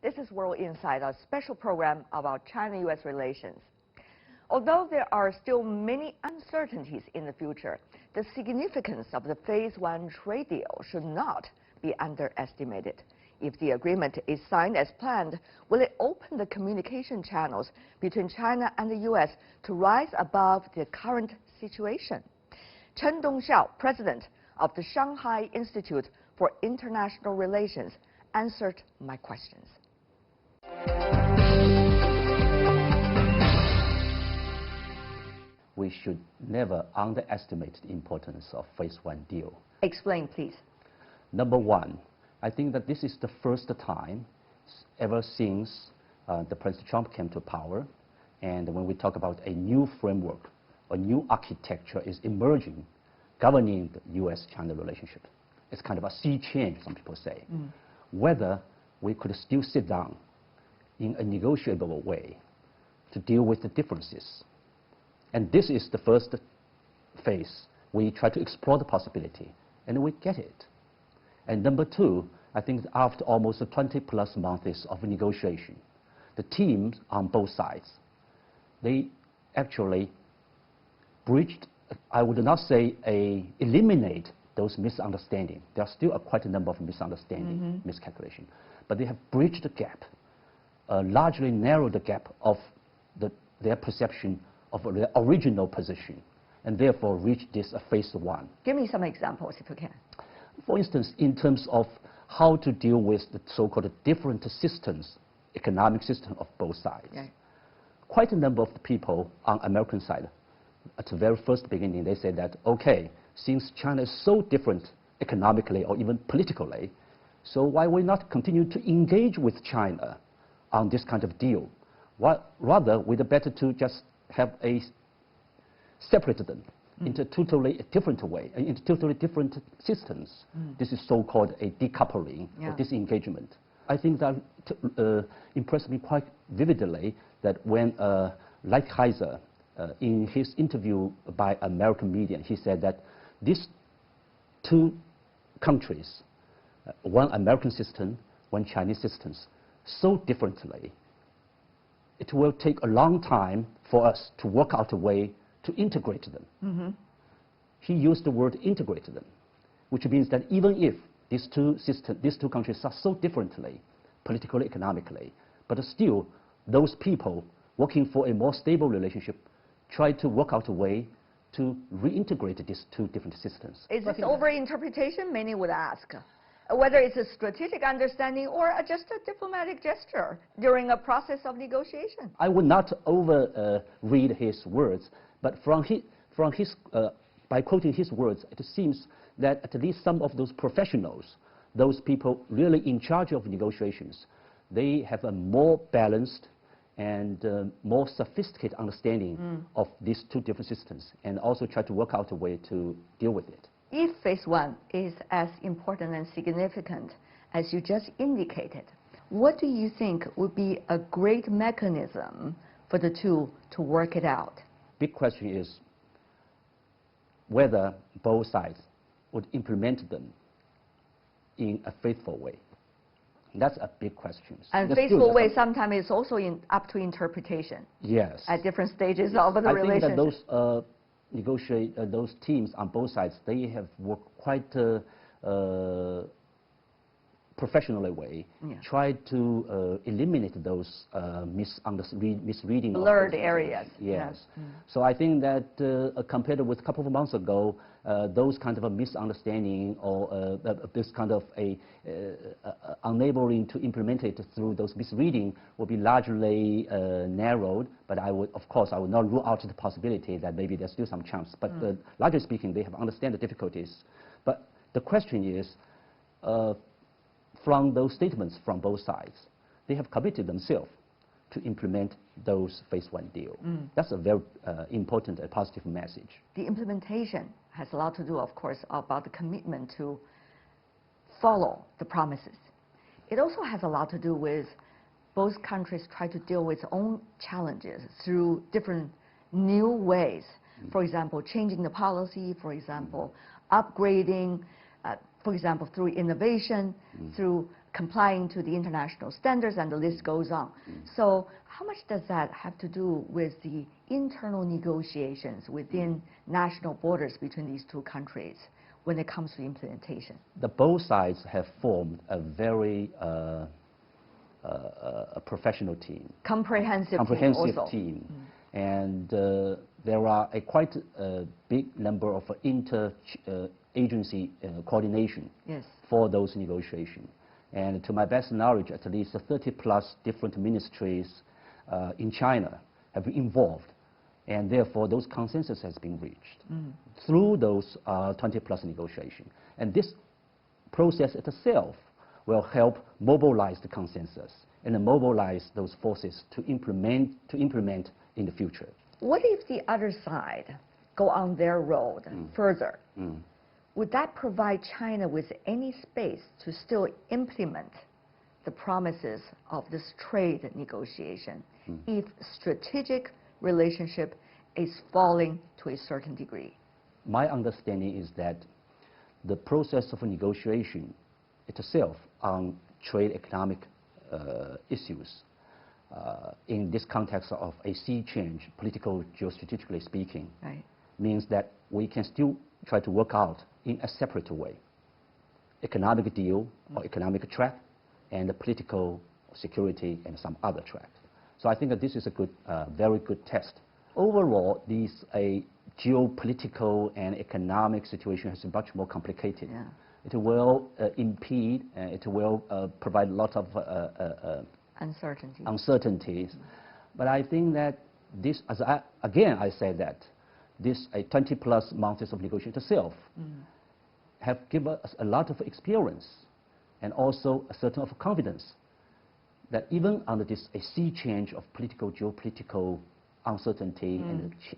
This is World Insight, a special program about China-U.S. relations. Although there are still many uncertainties in the future, the significance of the Phase 1 trade deal should not be underestimated. If the agreement is signed as planned, will it open the communication channels between China and the U.S. to rise above the current situation? Chen Dongxiao, president of the Shanghai Institute for International Relations, answered my questions. We should never underestimate the importance of Phase 1 deal. Explain, please. Number one, I think that this is the first time ever since the President Trump came to power, and when we talk about a new framework, a new architecture is emerging, governing the U.S.-China relationship. It's kind of a sea change, some people say. Whether we could still sit down in a negotiable way to deal with the differences. And this is the first phase. We try to explore the possibility, and we get it. And number two, I think after almost 20+ months of negotiation, the teams on both sides, they actually breached, I would not say eliminate those misunderstandings. There are still quite a number of misunderstandings, miscalculation. But they have bridged the gap, largely narrowed the gap of their perception of the original position, and therefore reach this Phase 1. Give me some examples, if you can. For instance, in terms of how to deal with the so-called different systems, economic system of both sides. Yeah. Quite a number of the people on American side, at the very first beginning, they said that, okay, since China is so different economically or even politically, so why we not continue to engage with China on this kind of deal? Rather, we'd better to just have separated them into totally different way, into totally different systems. This is so-called a decoupling or disengagement. I think that impressed me quite vividly that when Lighthizer, in his interview by American media, he said that these two countries, one American system, one Chinese systems, so differently, it will take a long time for us to work out a way to integrate them. He used the word integrate them, which means that even if these two countries are so differently, politically, economically, but still those people working for a more stable relationship try to work out a way to reintegrate these two different systems. Is this over-interpretation, many would ask? Whether it's a strategic understanding or just a diplomatic gesture during a process of negotiation? I would not read his words, but by quoting his words, it seems that at least some of those professionals, those people really in charge of negotiations, they have a more balanced and more sophisticated understanding of these two different systems, and also try to work out a way to deal with it. If Phase 1 is as important and significant as you just indicated, what do you think would be a great mechanism for the two to work it out? Big question is whether both sides would implement them in a faithful way. That's a big question. And faithful way sometimes is also up to interpretation. Yes. At different stages of the relationship. I think that those teams on both sides, they have worked quite professionally way, tried to eliminate those misreading. Blurred areas. Yes. So I think that compared with a couple of months ago, those kind of a misunderstanding or this kind of unable to implement it through those misreading will be largely narrowed. But of course, I would not rule out the possibility that maybe there's still some chance. But largely speaking, they have understand the difficulties. But the question is, from those statements from both sides, they have committed themselves to implement those Phase 1 deal. That's a very important and positive message. The implementation has a lot to do, of course, about the commitment to follow the promises. It also has a lot to do with both countries try to deal with their own challenges through different new ways. For example, changing the policy, for example, upgrading, for example, through innovation, through complying to the international standards, and the list goes on. So how much does that have to do with the internal negotiations within national borders between these two countries when it comes to implementation? Both sides have formed a very a professional team. Comprehensive team. And there are a quite big number of inter-agency coordination for those negotiations. And to my best knowledge, at least 30+ different ministries in China have been involved. And therefore, those consensus has been reached through those 20+ negotiations. And this process itself will help mobilize the consensus and mobilize those forces to implement in the future. What if the other side go on their road further? Would that provide China with any space to still implement the promises of this trade negotiation if strategic relationship is falling to a certain degree? My understanding is that the process of negotiation itself on trade economic issues in this context of a sea change, political, geostrategically speaking, means that we can still try to work out in a separate way. Economic deal or economic track and the political security and some other track. So I think that this is a good, very good test. Overall, a geopolitical and economic situation is much more complicated. It will impede, it will provide a lot of uncertainties. But I think that this, again, I say that this 20+ months of negotiation itself have given us a lot of experience and also a certain of confidence that even under this sea change of political, geopolitical uncertainty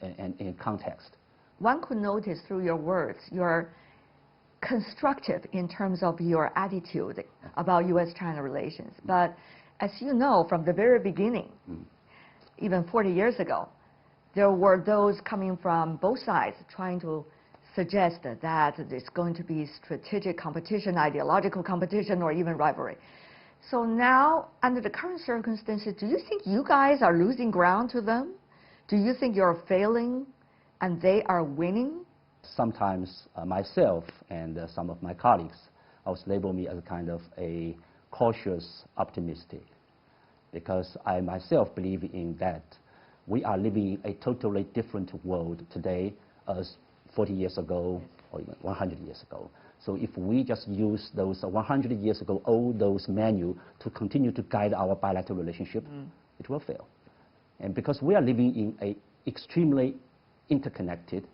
and context. One could notice through your words, you're constructive in terms of your attitude about U.S.-China relations. But as you know, from the very beginning, even 40 years ago, there were those coming from both sides trying to suggest that there's going to be strategic competition, ideological competition, or even rivalry. So now, under the current circumstances, do you think you guys are losing ground to them? Do you think you're failing and they are winning? Sometimes myself and some of my colleagues always label me as a kind of a cautious optimistic, because I myself believe in that we are living in a totally different world today as 40 years ago or even 100 years ago. So if we just use those 100 years ago, all those manuals to continue to guide our bilateral relationship, it will fail. And because we are living in an extremely interconnected,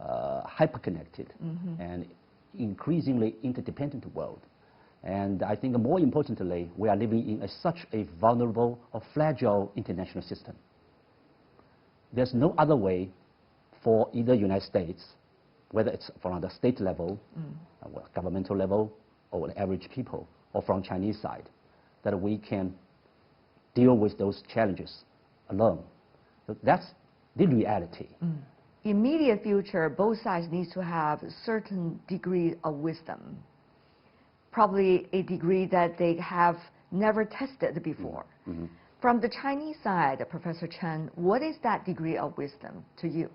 hyperconnected, and increasingly interdependent world. And I think more importantly, we are living in such a vulnerable or fragile international system. There's no other way for either United States, whether it's from the state level, governmental level, or the average people, or from Chinese side, that we can deal with those challenges alone. So that's the reality. Immediate future, both sides need to have a certain degree of wisdom, probably a degree that they have never tested before. From the Chinese side, Professor Chen, what is that degree of wisdom to you?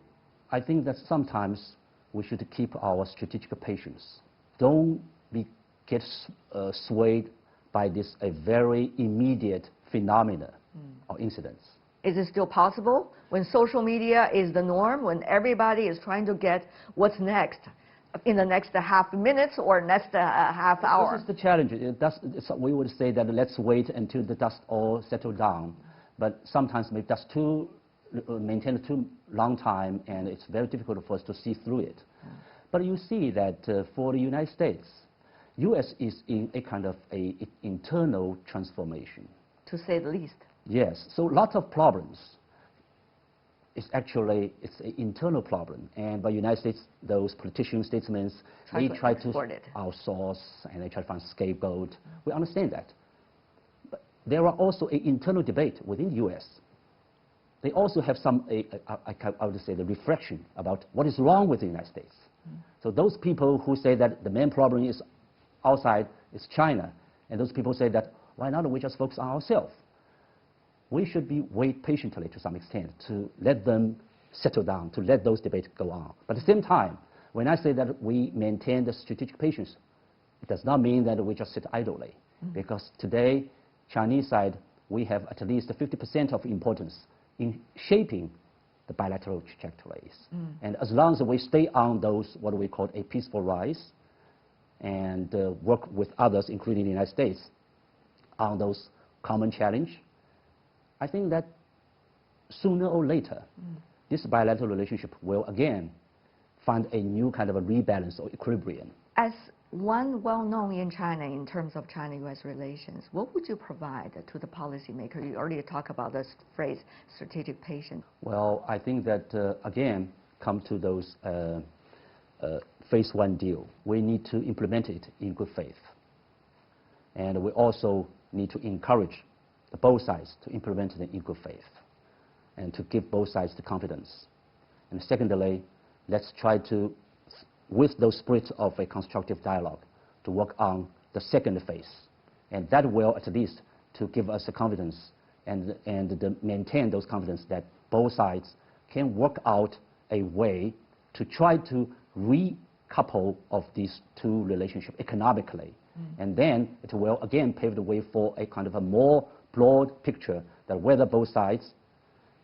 I think that sometimes we should keep our strategic patience. Don't get swayed by this a very immediate phenomena or incidents. Is it still possible when social media is the norm, when everybody is trying to get what's next in the next half minutes or next half hour? This is the challenge. We would say that let's wait until the dust all settle down. But sometimes maybe that's maintained too long time, and it's very difficult for us to see through it. But you see that for the United States, U.S. is in a kind of internal transformation. To say the least. Yes. So lots of problems. It's an internal problem. And by United States, those politicians, statesmen, they try to outsource and they try to find scapegoat. We understand that. But there are also an internal debate within the U.S. They also have some, I would say, the reflection about what is wrong with the United States. So those people who say that the main problem is outside, is China, And those people say that, why not we just focus on ourselves? We should wait patiently to some extent to let them settle down, to let those debates go on. But at the same time, when I say that we maintain the strategic patience, it does not mean that we just sit idly. Because today, Chinese side, we have at least 50% of importance in shaping the bilateral trajectories. And as long as we stay on those, what we call a peaceful rise, and work with others, including the United States, on those common challenge, I think that sooner or later, this bilateral relationship will again find a new kind of a rebalance or equilibrium. As one well-known in China in terms of China-U.S. relations, what would you provide to the policymaker? You already talked about this phrase, strategic patience. Well, I think that, again, come to those phase one deal. We need to implement it in good faith. And we also need to encourage both sides to implement it in good faith and to give both sides the confidence. And secondly, let's try to, with those spirits of a constructive dialogue, to work on the second phase. And that will at least to give us the confidence and maintain those confidence that both sides can work out a way to try to recouple of these two relationships economically. And then it will again pave the way for a kind of a more broad picture that whether both sides,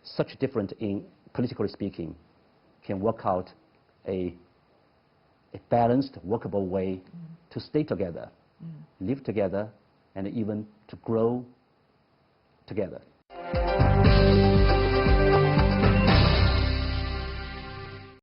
such different in politically speaking, can work out a balanced, workable way to stay together, live together, and even to grow together.